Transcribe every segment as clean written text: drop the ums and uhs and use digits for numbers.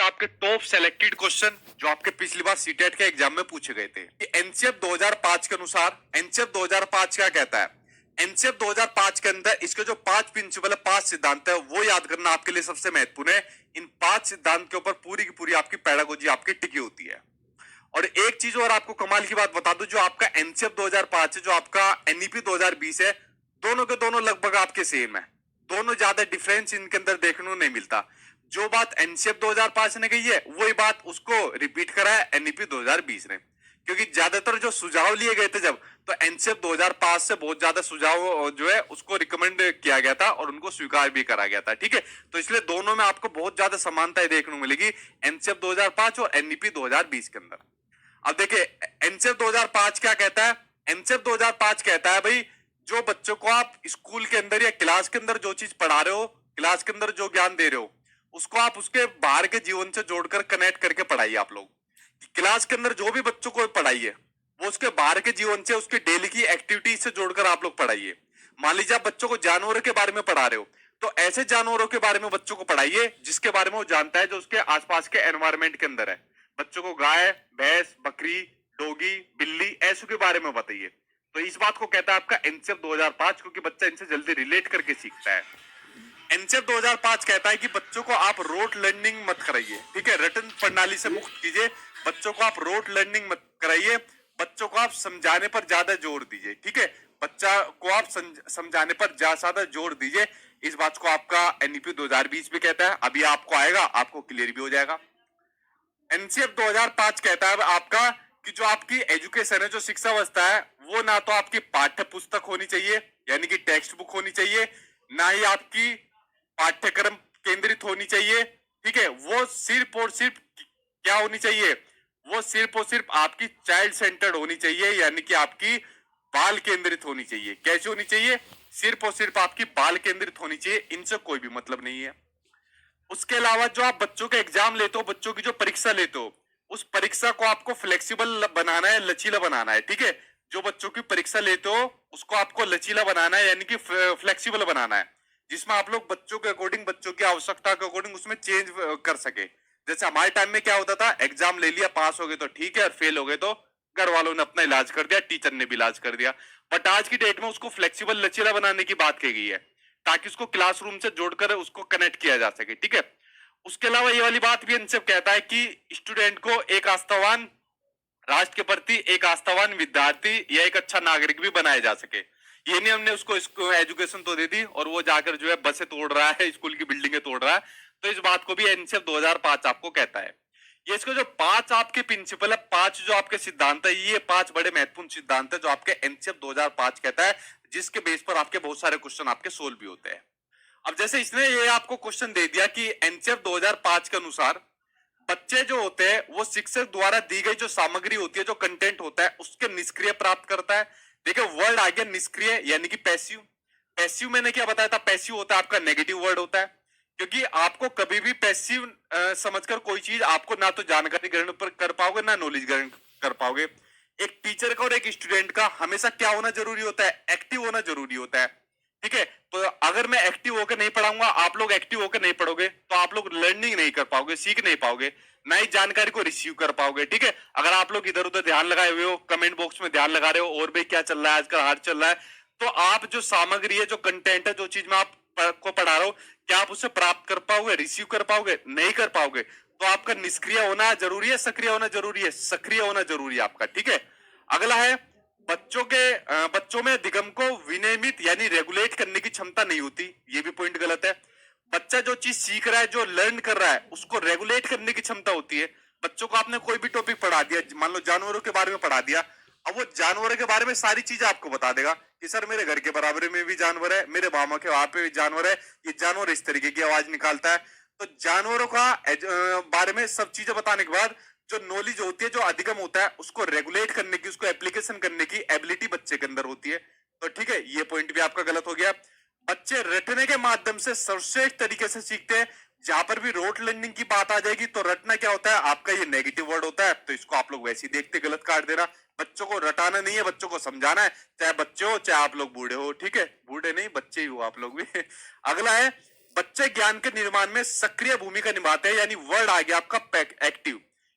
आपके top selected question जो आपके पिछली बार सीटेट के एग्जाम में पूछे गए थे। एनसीएफ 2005 के अनुसार एनसीएफ 2005 क्या कहता है? एनसीएफ 2005 के अंदर इसके जो 5 प्रिंसिपल है, 5 सिद्धांत है, वो याद करना आपके लिए सबसे महत्वपूर्ण है। इन 5 सिद्धांत के ऊपर पूरी की पूरी आपकी पैडागोजी आपकी टिकी होती है। और एक चीज और आपको कमाल की बात बता दूं, जो आपका एनसीएफ 2005 है, जो आपका एनईपी 2020 है, दोनों के दोनों लगभग आपके सेम है। दोनों ज्यादा डिफरेंस इनके अंदर देखने को नहीं मिलता। जो बात एनसीएफ 2005 ने कही है, वही बात उसको रिपीट करा है एनईपी 2020 ने। क्योंकि ज्यादातर जो सुझाव लिए गए थे जब, तो एनसीएफ 2005 से बहुत ज्यादा सुझाव जो है उसको रिकमेंड किया गया था और उनको स्वीकार भी करा गया था। ठीक है, तो इसलिए दोनों में आपको बहुत ज्यादा समानताएं देखने को मिलेगी एनसीएफ 2005 और एनईपी 2020 के अंदर। अब देखिए एनसीएफ 2005 क्या कहता है? एनसीएफ 2005 कहता है भाई, जो बच्चों को आप स्कूल के अंदर या क्लास के अंदर जो चीज पढ़ा रहे हो, क्लास के अंदर जो ज्ञान दे रहे हो, उसको आप उसके बाहर के जीवन से जोड़कर कनेक्ट करके पढ़ाइए। आप लोग क्लास के अंदर जो भी बच्चों को पढ़ाइए, वो उसके बाहर के जीवन से, उसके डेली की एक्टिविटीज से जोड़कर आप लोग पढ़ाइए। मान लीजिए आप बच्चों को जानवरों के बारे में पढ़ा रहे हो, तो ऐसे जानवरों के बारे में बच्चों को पढ़ाइए जिसके बारे में वो जानता है, जो उसके आसपास के एनवायरमेंट के अंदर है। बच्चों को गाय, भैंस, बकरी, डोगी, बिल्ली, ऐसों के बारे में बताइए। तो इस बात को कहता है आपका एनसीएफ 2005, क्योंकि बच्चा इनसे जल्दी रिलेट करके सीखता है। एनसीएफ 2005 कहता है कि बच्चों को आप रोट लर्निंग मत कराइए। ठीक है, रटन प्रणाली से मुक्त कीजिए। बच्चों को आप रोट लर्निंग मत कराइए। बच्चों को आप समझाने पर ज्यादा जोर दीजिए। ठीक है, बच्चा को आप समझाने पर ज्यादा जोर दीजिए। इस बात को आपका एनईपी 2020 भी कहता है। अभी आपको आएगा, आपको क्लियर भी हो जाएगा। एनसीएफ 2005 कहता है आपका कि जो आपकी एजुकेशन है, जो शिक्षा व्यवस्था है, वो ना तो आपकी पाठ्य पुस्तक होनी चाहिए, यानी कि टेक्स्ट बुक होनी चाहिए, ना ही आपकी पाठ्यक्रम केंद्रित होनी चाहिए। ठीक है, वो सिर्फ और सिर्फ क्या होनी चाहिए? वो सिर्फ और सिर्फ आपकी चाइल्ड सेंटर्ड होनी चाहिए, यानी कि आपकी बाल केंद्रित होनी चाहिए। कैसे होनी चाहिए? सिर्फ और सिर्फ आपकी बाल केंद्रित होनी चाहिए। इनसे कोई भी मतलब नहीं है। उसके अलावा जो आप बच्चों के एग्जाम लेते हो, बच्चों की जो परीक्षा लेते हो, उस परीक्षा को आपको फ्लेक्सिबल बनाना है, लचीला बनाना है। ठीक है, जो बच्चों की परीक्षा लेते हो उसको आपको लचीला बनाना है, यानी कि फ्लेक्सिबल बनाना है, जिसमें आप लोग बच्चों के अकॉर्डिंग, बच्चों की आवश्यकता के अकॉर्डिंग उसमें चेंज कर सके। जैसे हमारे टाइम में क्या होता था, एग्जाम ले लिया, पास हो गए तो ठीक है, और फेल हो गए तो घर वालों ने अपना इलाज कर दिया, टीचर ने भी इलाज कर दिया। बट आज की डेट में उसको फ्लेक्सिबल, लचीला बनाने की बात कही गई है, ताकि उसको क्लासरूम से जोड़कर उसको कनेक्ट किया जा सके। ठीक है, उसके अलावा ये वाली बात भी एनसीएफ कहता है कि स्टूडेंट को एक आस्थावान राष्ट्र के प्रति, एक आस्थावान विद्यार्थी या एक अच्छा नागरिक भी बनाया जा सके। ये नहीं हमने उसको एजुकेशन तो दे दी और वो जाकर जो है बसें तोड़ रहा है, स्कूल की बिल्डिंगें तोड़ रहा है। तो इस बात को भी एनसीएफ 2005 आपको कहता है। ये इसके जो 5 आपके प्रिंसिपल है, 5 जो आपके सिद्धांत है, ये 5 बड़े महत्वपूर्ण सिद्धांत है जो आपके एनसीएफ 2005 कहता है, जिसके बेस पर आपके बहुत सारे क्वेश्चन आपके सोल्व भी होते हैं। अब जैसे इसने ये आपको क्वेश्चन दे दिया कि एनसीएफ 2005 के अनुसार बच्चे जो होते हैं वो शिक्षक द्वारा दी गई जो सामग्री होती है, जो कंटेंट होता है, उसके निष्क्रिय प्राप्त करता है। देखिए वर्ड आ गया निष्क्रिय, यानी कि पैसिव। पैसिव मैंने क्या बताया था? पैसिव होता है आपका नेगेटिव वर्ड होता है, क्योंकि आपको कभी भी पैसिव समझकर कोई चीज आपको ना तो जानकारी ग्रहण पर कर पाओगे, ना नॉलेज ग्रहण कर पाओगे। एक टीचर का और एक स्टूडेंट का हमेशा क्या होना जरूरी होता है? एक्टिव होना जरूरी होता है। ठीक है, तो अगर मैं एक्टिव होकर नहीं पढ़ाऊंगा, आप लोग एक्टिव होकर नहीं पढ़ोगे, तो आप लोग लर्निंग नहीं कर पाओगे, सीख नहीं पाओगे, ना ही जानकारी को रिसीव कर पाओगे। ठीक है, अगर आप लोग इधर उधर ध्यान लगाए हुए हो, कमेंट बॉक्स में ध्यान लगा रहे हो और भी क्या चल रहा है आजकल, हार्ड चल रहा है, तो आप जो सामग्री है, जो कंटेंट है, जो चीज मैं आप को पढ़ा रहा हूं, क्या आप उसे प्राप्त कर पाओगे, रिसीव कर पाओगे? नहीं कर पाओगे। तो आपका निष्क्रिय होना जरूरी है, सक्रिय होना जरूरी है? सक्रिय होना जरूरी है आपका। ठीक है, अगला है बच्चों में दिगम को विनियमित यानी रेगुलेट करने की क्षमता नहीं होती। ये भी पॉइंट गलत है। बच्चा जो चीज सीख रहा है, जो लर्न कर रहा है, उसको रेगुलेट करने की क्षमता होती है। बच्चों को आपने कोई भी टॉपिक पढ़ा दिया, मान लो जानवरों के बारे में पढ़ा दिया, अब वो जानवरों के बारे में सारी चीजें आपको बता देगा कि सर मेरे घर के बराबर में भी जानवर है, मेरे मामा के वहां पे भी जानवर है, ये जानवर इस तरीके की आवाज निकालता है। तो जानवरों का बारे में सब चीजें बताने के बाद जो नॉलेज होती है, जो अधिगम होता है, उसको रेगुलेट करने की, उसको एप्लीकेशन करने की एबिलिटी बच्चे के अंदर होती है। तो ठीक है, ये पॉइंट भी आपका गलत हो गया। बच्चे रटने के माध्यम से सर्वश्रेष्ठ तरीके से सीखते हैं। जहां पर भी रोट लर्निंग की बात आ जाएगी तो रटना क्या होता है आपका? ये नेगेटिव वर्ड होता है, तो इसको आप लोग वैसे ही देखते गलत काट देना। बच्चों को रटाना नहीं है, बच्चों को समझाना है, चाहे बच्चे हो चाहे आप लोग बूढ़े हो। ठीक है, बूढ़े नहीं, बच्चे ही हो आप लोग भी। अगला है बच्चे ज्ञान के निर्माण में सक्रिय भूमिका निभाते हैं, यानी वर्ड आ गया आपका एक्टिव,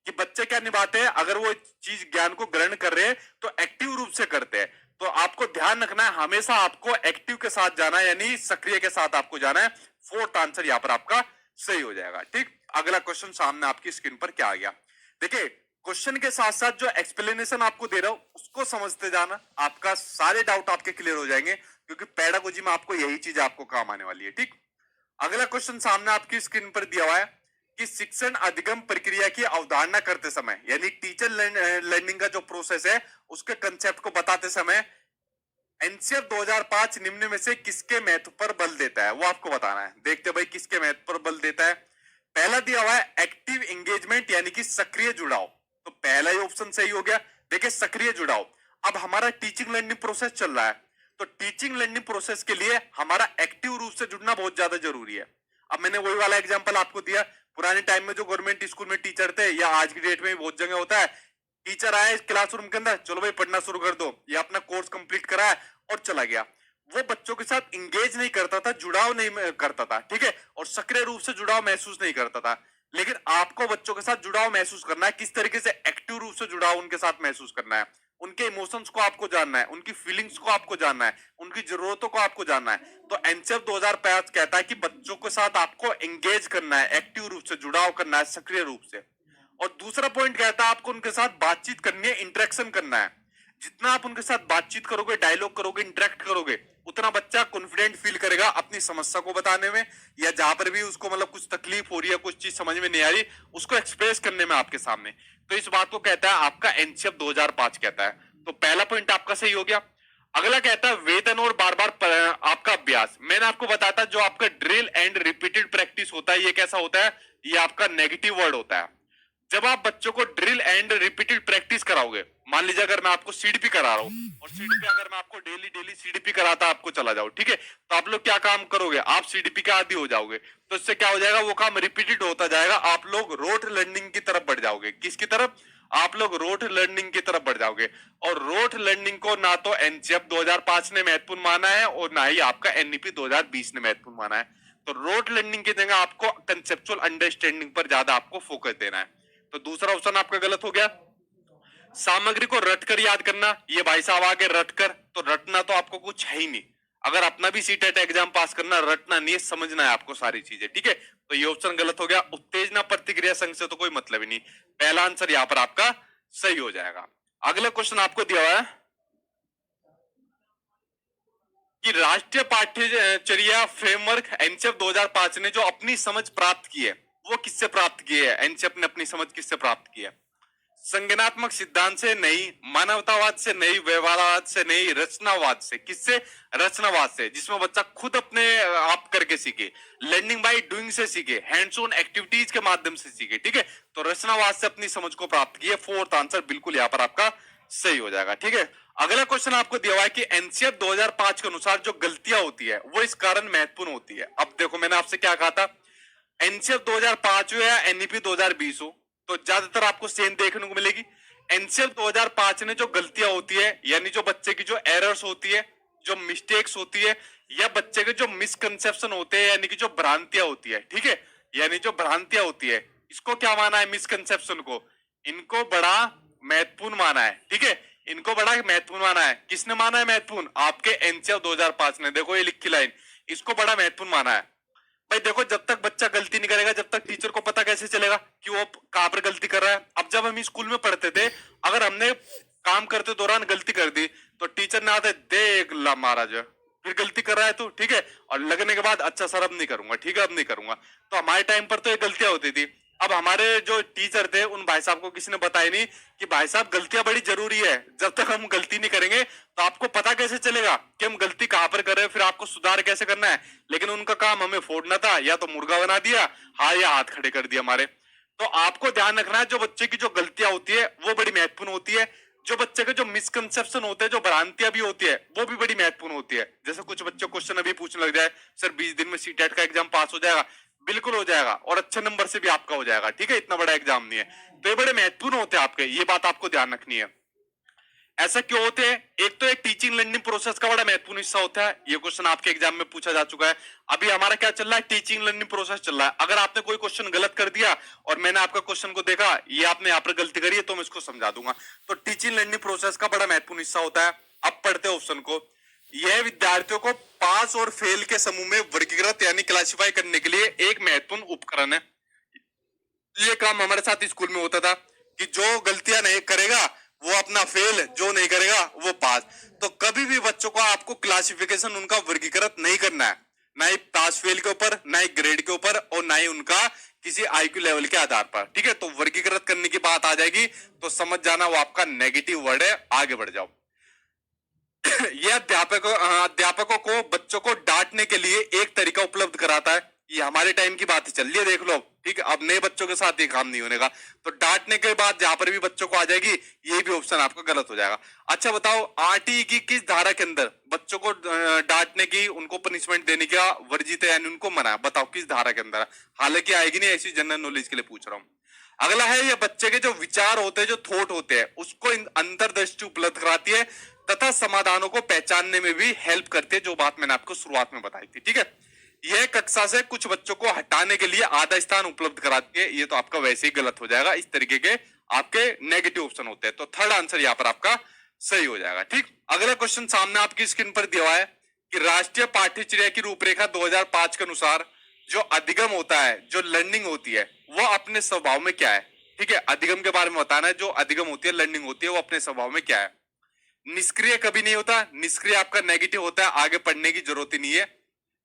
कि बच्चे क्या निभाते हैं, अगर वो चीज ज्ञान को ग्रहण कर रहे हैं तो एक्टिव रूप से करते हैं। तो आपको ध्यान रखना है, हमेशा आपको एक्टिव के साथ जाना है, यानी सक्रिय के साथ आपको जाना है। फोर्थ आंसर यहां पर आपका सही हो जाएगा। ठीक, अगला क्वेश्चन सामने आपकी स्क्रीन पर क्या आ गया, देखिए क्वेश्चन के साथ साथ जो एक्सप्लेनेशन आपको दे रहा हूं उसको समझते जाना, आपका सारे डाउट आपके क्लियर हो जाएंगे, क्योंकि पेडागोजी में आपको यही चीज आपको काम आने वाली है। ठीक, अगला क्वेश्चन सामने आपकी स्क्रीन पर दिया हुआ है कि शिक्षण अधिगम प्रक्रिया की अवधारणा करते समय, यानी टीचर लर्निंग का जो प्रोसेस है उसके कंसेप्ट को बताते समय एनसीएफ 2005 निम्न में से किसके महत्व पर बल देता है, वो आपको बताना है। देखते भाई किसके महत्व पर बल देता है। पहला दिया हुआ है एक्टिव एंगेजमेंट, यानी कि सक्रिय जुड़ाव, तो पहला ही ऑप्शन सही हो गया। देखिए सक्रिय जुड़ाव, अब हमारा टीचिंग लर्निंग प्रोसेस चल रहा है, तो टीचिंग लर्निंग प्रोसेस के लिए हमारा एक्टिव रूप से जुड़ना बहुत ज्यादा जरूरी है। अब मैंने वही वाला एग्जांपल आपको दिया, पुराने टाइम में जो गवर्नमेंट स्कूल में टीचर थे, या आज की डेट में बहुत जगह होता है, टीचर आए क्लासरूम के अंदर, चलो भाई पढ़ना शुरू कर दो, या अपना कोर्स कंप्लीट कराया और चला गया। वो बच्चों के साथ इंगेज नहीं करता था, जुड़ाव नहीं करता था, ठीक है, और सक्रिय रूप से जुड़ाव महसूस नहीं करता था। लेकिन आपको बच्चों के साथ जुड़ाव महसूस करना है, किस तरीके से एक्टिव रूप से जुड़ाव उनके साथ महसूस करना है, उनके इमोशंस को आपको जानना है, उनकी फीलिंग्स को आपको जानना है, उनकी जरूरतों को आपको जानना है। तो एनसीएफ 2005 कहता है कि बच्चों के साथ आपको एंगेज करना है, एक्टिव रूप से जुड़ाव करना है, सक्रिय रूप से। और दूसरा पॉइंट कहता है आपको उनके साथ बातचीत करनी है, इंटरेक्शन करना है। जितना आप उनके साथ बातचीत करोगे, डायलॉग करोगे, इंटरेक्ट करोगे, उतना बच्चा कॉन्फिडेंट फील करेगा अपनी समस्या को बताने में, या जहां पर भी उसको मतलब कुछ तकलीफ हो रही है, कुछ चीज समझ में नहीं आ रही, उसको एक्सप्रेस करने में आपके सामने। तो इस बात को कहता है आपका एनसीएफ 2005 कहता है। तो पहला पॉइंट आपका सही हो गया। अगला कहता है वेतन और बार बार आपका अभ्यास। मैंने आपको बताया था जो आपका ड्रिल एंड रिपीटेड प्रैक्टिस होता है, ये कैसा होता है, ये आपका नेगेटिव वर्ड होता है। जब आप बच्चों को ड्रिल एंड रिपीटेड प्रैक्टिस कराओगे, मान लीजिए अगर मैं आपको सीडीपी करा रहा हूं और सीडीपी अगर मैं आपको डेली डेली सीडीपी कराता आपको चला जाओ, ठीक है, तो आप लोग क्या काम करोगे, आप सीडीपी के आदी हो जाओगे। तो इससे क्या हो जाएगा, वो काम रिपीटेड होता जाएगा, आप लोग रोट लर्निंग की तरफ बढ़ जाओगे। किसकी तरफ, आप लोग रोट लर्निंग की तरफ बढ़ जाओगे। और रोट लर्निंग को ना तो एनसीएफ 2005 ने महत्वपूर्ण माना है और ना ही आपका एनईपी 2020 ने महत्वपूर्ण माना है। तो रोट लर्निंग की जगह आपको कंसेप्चुअल अंडरस्टैंडिंग पर ज्यादा आपको फोकस देना है। तो दूसरा ऑप्शन आपका गलत हो गया। सामग्री को रटकर याद करना, ये भाई साहब आगे रटकर, तो रटना तो आपको कुछ है ही नहीं। अगर अपना भी सीटेट एग्जाम पास करना, रटना नहीं है, समझना है आपको सारी चीजें, ठीक है। तो ये ऑप्शन गलत हो गया। उत्तेजना प्रतिक्रिया संघ से तो कोई मतलब ही नहीं, पहला आंसर यहां पर आपका सही हो जाएगा। अगला क्वेश्चन आपको दिया हुआ है कि राष्ट्रीय पाठ्यचर्या फ्रेमवर्क एनसीएफ 2005 ने जो अपनी समझ प्राप्त की है, वो किससे प्राप्त की है, एनसीएफ ने अपनी समझ किससे प्राप्त की है। संज्ञानात्मक सिद्धांत से नहीं, मानवतावाद से नहीं, व्यवहारवाद से नहीं, रचनावाद से। किससे, रचनावाद से, जिसमें बच्चा खुद अपने आप करके सीखे, लर्निंग बाय डूइंग से सीखे, हैंड्स ऑन एक्टिविटीज के माध्यम से सीखे, ठीक है। तो रचनावाद से अपनी समझ को प्राप्त की है। फोर्थ आंसर बिल्कुल यहाँ पर आपका सही हो जाएगा, ठीक है। अगला क्वेश्चन आपको दिया हुआ है कि एनसीएफ 2005 के अनुसार जो गलतियां होती है वो इस कारण महत्वपूर्ण होती है। अब देखो मैंने आपसे क्या कहा था, एनसीएफ 2005 हो या एनईपी 2020 हो, तो ज्यादातर आपको सेम देखने को मिलेगी। एनसीएफ 2005 ने जो गलतियां होती है, यानी जो बच्चे की जो एरर्स होती है, जो मिस्टेक्स होती है, या बच्चे के जो मिसकंसेप्शन होते हैं, यानी कि जो भ्रांतियां होती है, ठीक है, यानी जो भ्रांतियां होती है, इसको क्या माना है, मिसकंसेप्शन को, इनको बड़ा महत्वपूर्ण माना है, ठीक है, इनको बड़ा महत्वपूर्ण माना है। किसने माना है महत्वपूर्ण, आपके एनसीएफ 2005 ने। देखो ये लिखी लाइन, इसको बड़ा महत्वपूर्ण माना है। भाई देखो जब तक बच्चा गलती नहीं करेगा, जब तक टीचर को पता कैसे चलेगा कि वो कहां पर गलती कर रहा है। अब जब हम स्कूल में पढ़ते थे, अगर हमने काम करते दौरान गलती कर दी तो टीचर ने आते देख ला महाराज फिर गलती कर रहा है तू, ठीक है, और लगने के बाद अच्छा सर अब नहीं करूंगा, ठीक है अब नहीं करूंगा। तो हमारे टाइम पर तो ये गलतियां होती थी। अब हमारे जो टीचर थे उन भाई साहब को किसी ने बताया नहीं कि भाई साहब गलतियां बड़ी जरूरी है, जब तक हम गलती नहीं करेंगे तो आपको पता कैसे चलेगा कि हम गलती कहां पर कर रहे हैं, फिर आपको सुधार कैसे करना है। लेकिन उनका काम हमें फोड़ना था, या तो मुर्गा बना दिया, हाँ या हाथ खड़े कर दिया हमारे। तो आपको ध्यान रखना है, जो बच्चे की जो गलतियां होती है वो बड़ी महत्वपूर्ण होती है। जो बच्चे के जो मिसकंसेप्शन होते हैं, जो भ्रांतियां भी होती है, वो भी बड़ी महत्वपूर्ण होती है। जैसे कुछ बच्चे क्वेश्चन अभी पूछने लग जाए, सर 20 दिन में सीटेट का एग्जाम पास हो जाएगा, बिल्कुल हो जाएगा, और अच्छे नंबर से भी आपका हो जाएगा, ठीक है, इतना बड़ा एग्जाम नहीं है। तो ये बड़े महत्वपूर्ण होते हैं आपके, ये बात आपको ध्यान रखनी है। ऐसा क्यों होते हैं? एक तो एक टीचिंग लर्निंग प्रोसेस का बड़ा महत्वपूर्ण हिस्सा होता है, ये क्वेश्चन आपके एग्जाम में पूछा जा चुका है। अभी हमारा क्या चल रहा है? टीचिंग लर्निंग प्रोसेस चल रहा है। अगर आपने कोई क्वेश्चन गलत कर दिया और मैंने आपका क्वेश्चन को देखा, ये आपने यहाँ पर गलती करी है, तो मैं इसको समझा दूंगा। तो टीचिंग लर्निंग प्रोसेस का बड़ा महत्वपूर्ण हिस्सा होता है। अब पढ़ते हैं ऑप्शन को। यह विद्यार्थियों को पास और फेल के समूह में वर्गीकृत यानी क्लासिफाई करने के लिए एक महत्वपूर्ण उपकरण है। ये काम हमारे साथ स्कूल में होता था कि जो गलतियां नहीं करेगा वो अपना फेल, जो नहीं करेगा वो पास। तो कभी भी बच्चों को आपको क्लासिफिकेशन उनका वर्गीकृत नहीं करना है, ना ही पास फेल के ऊपर, ना ही ग्रेड के ऊपर, और ना ही उनका किसी आईक्यू लेवल के आधार पर। ठीक है, तो वर्गीकृत करने की बात आ जाएगी तो समझ जाना वो आपका नेगेटिव वर्ड है। आगे बढ़ जाओ। यह अध्यापकों को बच्चों को डांटने के लिए एक तरीका उपलब्ध कराता है। ये हमारे टाइम की बात चल रही है, देख लो। ठीक है, अब नए बच्चों के साथ ये काम नहीं होने का। तो डांटने के बाद जहां पर भी बच्चों को आ जाएगी, ये भी ऑप्शन आपका गलत हो जाएगा। अच्छा बताओ, आरटीई की किस धारा के अंदर बच्चों को डांटने की, उनको पनिशमेंट देने का वर्जित है यानी उनको मना है? बताओ किस धारा के अंदर? हालांकि आएगी नहीं, ऐसी जनरल नॉलेज के लिए पूछ रहा हूँ। अगला है, ये बच्चे के जो विचार होते हैं, जो थॉट होते हैं, उसको अंतर्दृष्टि उपलब्ध कराती है तथा समाधानों को पहचानने में भी हेल्प करती है, जो बात मैंने आपको शुरुआत में बताई थी। ठीक है, यह कक्षा से कुछ बच्चों को हटाने के लिए आधा स्थान उपलब्ध कराती है। ये तो आपका वैसे ही गलत हो जाएगा। इस तरीके के आपके नेगेटिव ऑप्शन होते हैं। तो थर्ड आंसर यहाँ पर आपका सही हो जाएगा। ठीक, अगला क्वेश्चन सामने आपकी स्क्रीन पर दिया हुआ है कि राष्ट्रीय पाठ्यचर्या की रूपरेखा 2005 के अनुसार जो अधिगम होता है, जो लर्निंग होती है, वो अपने स्वभाव में क्या है? ठीक है, अधिगम के बारे में बताना है। जो अधिगम होती है, लर्निंग होती है, वो अपने स्वभाव में क्या है? निष्क्रिय कभी नहीं होता, निष्क्रिय आपका नेगेटिव होता है, आगे पढ़ने की जरूरत ही नहीं है।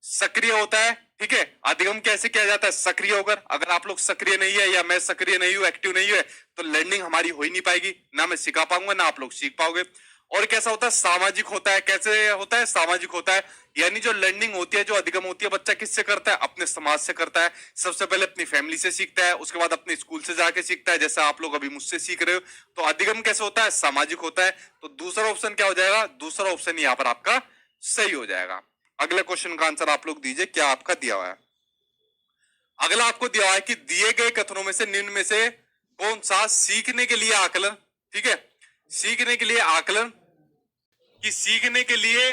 सक्रिय होता है। ठीक है, अधिगम कैसे किया जाता है? सक्रिय होकर। अगर आप लोग सक्रिय नहीं है या मैं सक्रिय नहीं हूं, एक्टिव नहीं है, तो लर्निंग हमारी हो ही नहीं पाएगी, ना मैं सिखा पाऊंगा, ना आप लोग सीख पाओगे। और कैसा होता है? सामाजिक होता है। कैसे होता है? सामाजिक होता है। यानी जो लर्निंग होती है, जो अधिगम होती है, बच्चा किससे करता है? अपने समाज से करता है। सबसे पहले अपनी फैमिली से सीखता है, उसके बाद अपने स्कूल से जाके सीखता है, जैसा आप लोग अभी मुझसे सीख रहे हो। तो अधिगम कैसे होता है? सामाजिक होता है। तो दूसरा ऑप्शन क्या हो जाएगा? दूसरा ऑप्शन यहाँ पर आपका सही हो जाएगा। अगले क्वेश्चन का आंसर आप लोग दीजिए, क्या आपका दिया हुआ है? अगला आपको दिया हुआ है कि दिए गए कथनों में से निम्न में से कौन सा सीखने के लिए आकलन, ठीक है, सीखने के लिए आकलन, कि सीखने के लिए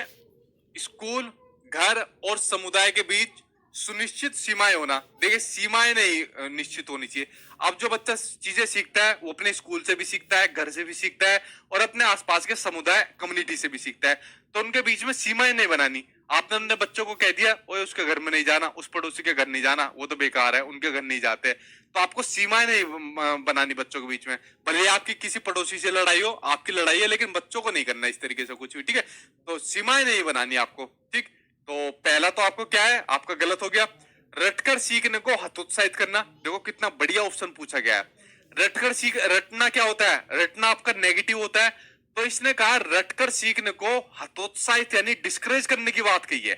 स्कूल, घर और समुदाय के बीच सुनिश्चित सीमाएं होना। देखिए, सीमाएं नहीं निश्चित होनी चाहिए। अब जो बच्चा चीजें सीखता है, वो अपने स्कूल से भी सीखता है, घर से भी सीखता है, और अपने आसपास के समुदाय, कम्युनिटी से भी सीखता है। तो उनके बीच में सीमाएं नहीं बनानी। आपने अपने बच्चों को कह दिया, ओए उसके घर में नहीं जाना, उस पड़ोसी के घर नहीं जाना, वो तो बेकार है, उनके घर नहीं जाते। तो आपको सीमाएं नहीं बनानी बच्चों के बीच में। भले आपकी किसी पड़ोसी से लड़ाई हो, आपकी लड़ाई है, लेकिन बच्चों को नहीं करना इस तरीके से कुछ भी। ठीक है, तो सीमाएं नहीं बनानी आपको। ठीक, तो पहला तो आपको क्या है? आपका गलत हो गया। रटकर सीखने को हतोत्साहित करना। देखो कितना बढ़िया ऑप्शन पूछा गया है। रटकर सीख, रटना क्या होता है? रटना आपका नेगेटिव होता है। तो इसने कहा रटकर सीखने को हतोत्साहित यानी डिस्करेज करने की बात कही है।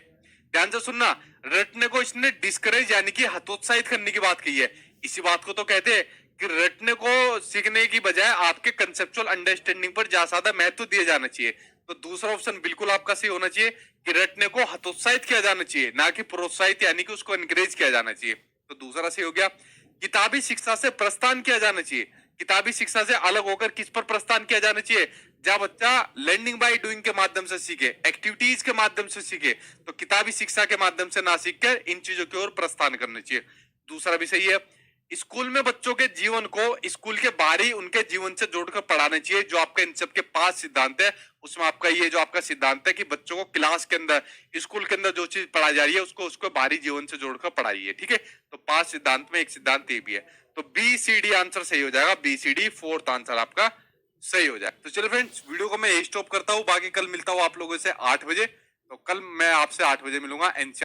ध्यान से सुनना, रटने को इसने डिस्करेज यानी कि हतोत्साहित करने की बात कही है। इसी बात को तो कहते हैं कि रटने को सीखने की बजाय आपके कंसेप्चुअल अंडरस्टैंडिंग पर ज्यादा महत्व दिया जाना चाहिए। तो दूसरा ऑप्शन बिल्कुल आपका सही होना चाहिए कि रटने को हतोत्साहित किया जाना चाहिए, ना कि प्रोत्साहित यानी कि उसको एनकरेज किया जाना चाहिए। तो दूसरा सही हो गया। किताबी शिक्षा से प्रस्थान किया जाना चाहिए। किताबी शिक्षा से अलग होकर किस पर प्रस्थान किया जाना चाहिए? जहां बच्चा लर्निंग बाय डूइंग के माध्यम से सीखे, एक्टिविटीज के माध्यम से सीखे, तो किताबी शिक्षा के माध्यम से ना सीखकर इन चीजों की ओर प्रस्थान करना चाहिए। दूसरा भी सही है। स्कूल में बच्चों के जीवन को स्कूल के बाहर ही उनके जीवन से जोड़कर पढ़ाना चाहिए। जो आपका इन सब के 5 सिद्धांत है, उसमें आपका ये जो आपका सिद्धांत है कि बच्चों को क्लास के अंदर, स्कूल के अंदर जो चीज पढ़ाई जा रही है, उसको बाहरी जीवन से जोड़कर पढ़ाइए। ठीक है, तो 5 सिद्धांत में एक सिद्धांत ये भी है। तो बी सी डी आंसर सही हो जाएगा। B C D fourth answer आपका सही हो जाए। तो चलो फ्रेंड्स, वीडियो को मैं यही स्टॉप करता हूँ। बाकी कल मिलता हूँ आप लोगों से 8 बजे। तो कल मैं आपसे 8 बजे मिलूंगा एनसीईआरटी